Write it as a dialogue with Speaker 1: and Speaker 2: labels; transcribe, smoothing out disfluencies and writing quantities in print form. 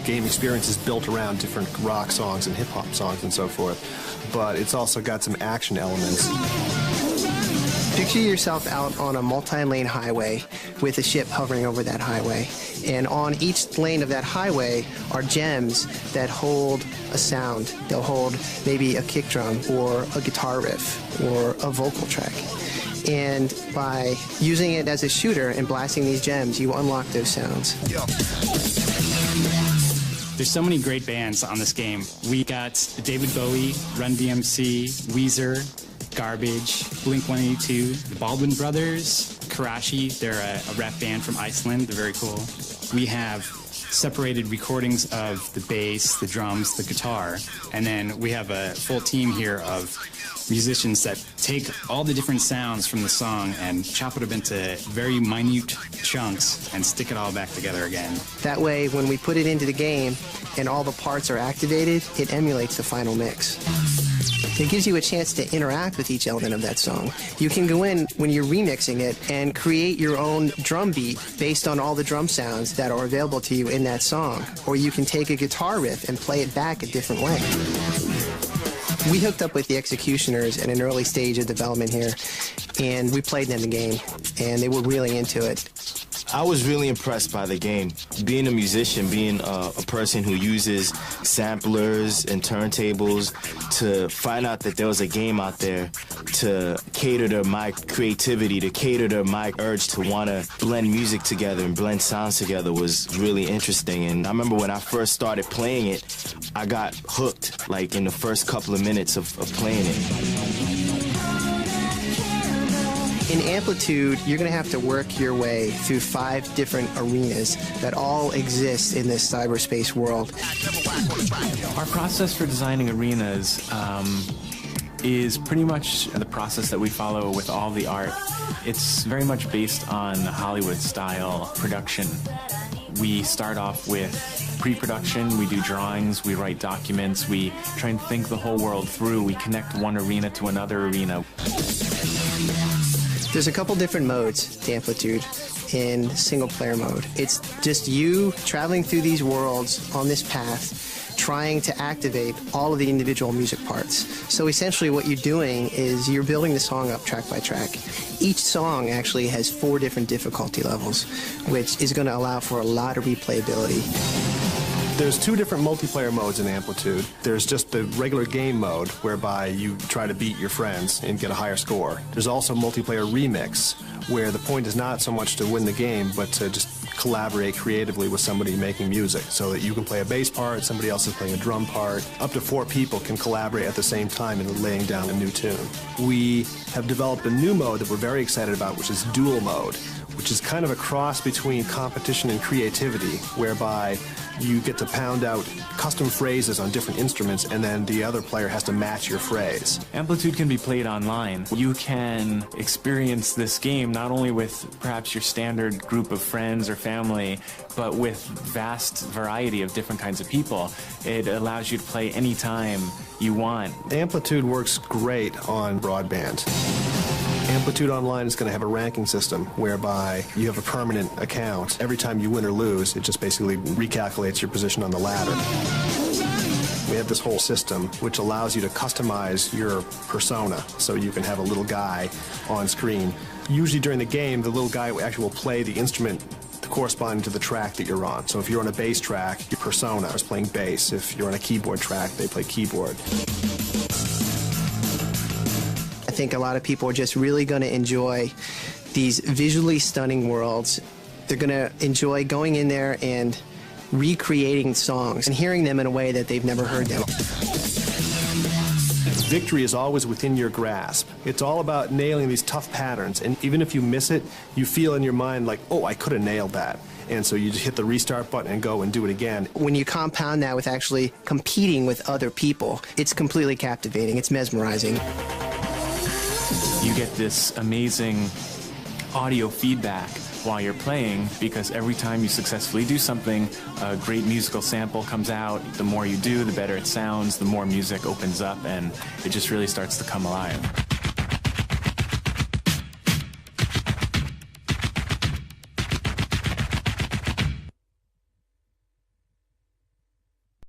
Speaker 1: game experience is built around different rock songs and hip-hop songs and so forth, but it's also got some action elements.
Speaker 2: Picture yourself out on a multi-lane highway with a ship hovering over that highway. And on each lane of that highway are gems that hold a sound. They'll hold maybe a kick drum or a guitar riff or a vocal track. And by using it as a shooter and blasting these gems, you unlock those sounds.
Speaker 3: There's so many great bands on this game. We got David Bowie, Run DMC, Weezer, Garbage, Blink-182, the Baldwin Brothers, Karashi. They're a rap band from Iceland. They're very cool. We have separated recordings of the bass, the drums, the guitar, and then we have a full team here of musicians that take all the different sounds from the song and chop it up into very minute chunks and stick it all back together again.
Speaker 2: That way, when we put it into the game and all the parts are activated, it emulates the final mix. It gives you a chance to interact with each element of that song. You can go in when you're remixing it and create your own drum beat based on all the drum sounds that are available to you in that song. Or you can take a guitar riff and play it back a different way. We hooked up with the Executioners at an early stage of development here, and we played them the game, and they were really into it.
Speaker 4: I was really impressed by the game. Being a musician, being a person who uses samplers and turntables, to find out that there was a game out there to cater to my creativity, to cater to my urge to want to blend music together and blend sounds together was really interesting. And I remember when I first started playing it, I got hooked, like in the first couple of minutes of playing it.
Speaker 2: In Amplitude, you're going to have to work your way through 5 different arenas that all exist in this cyberspace world.
Speaker 5: Our process for designing arenas is pretty much the process that we follow with all the art. It's very much based on Hollywood-style production. We start off with pre-production, we do drawings, we write documents, we try and think the whole world through, we connect one arena to another arena.
Speaker 2: There's a couple different modes to Amplitude in single-player mode. It's just you traveling through these worlds on this path, trying to activate all of the individual music parts. So essentially what you're doing is you're building the song up track by track. Each song actually has 4 different difficulty levels, which is going to allow for a lot of replayability.
Speaker 1: There's 2 different multiplayer modes in Amplitude. There's just the regular game mode, whereby you try to beat your friends and get a higher score. There's also multiplayer remix, where the point is not so much to win the game, but to just collaborate creatively with somebody making music, so that you can play a bass part, somebody else is playing a drum part. Up to 4 people can collaborate at the same time in laying down a new tune. We have developed a new mode that we're very excited about, which is duel mode, which is kind of a cross between competition and creativity, whereby you get to pound out custom phrases on different instruments, and then the other player has to match your phrase.
Speaker 5: Amplitude can be played online. You can experience this game not only with perhaps your standard group of friends or family, but with vast variety of different kinds of people. It allows you to play anytime you want.
Speaker 1: Amplitude works great on broadband. Amplitude Online is going to have a ranking system whereby you have a permanent account. Every time you win or lose, it just basically recalculates your position on the ladder. We have this whole system which allows you to customize your persona, so you can have a little guy on screen. Usually during the game, the little guy actually will play the instrument corresponding to the track that you're on. So if you're on a bass track, your persona is playing bass. If you're on a keyboard track, they play keyboard.
Speaker 2: I think a lot of people are just really going to enjoy these visually stunning worlds. They're going to enjoy going in there and recreating songs and hearing them in a way that they've never heard them.
Speaker 1: Victory is always within your grasp. It's all about nailing these tough patterns, and even if you miss it, you feel in your mind like, oh, I could have nailed that. And so you just hit the restart button and go and do it again.
Speaker 2: When you compound that with actually competing with other people, it's completely captivating. It's mesmerizing.
Speaker 5: You get this amazing audio feedback while you're playing, because every time you successfully do something, a great musical sample comes out. The more you do, the better it sounds, the more music opens up, and it just really starts to come alive.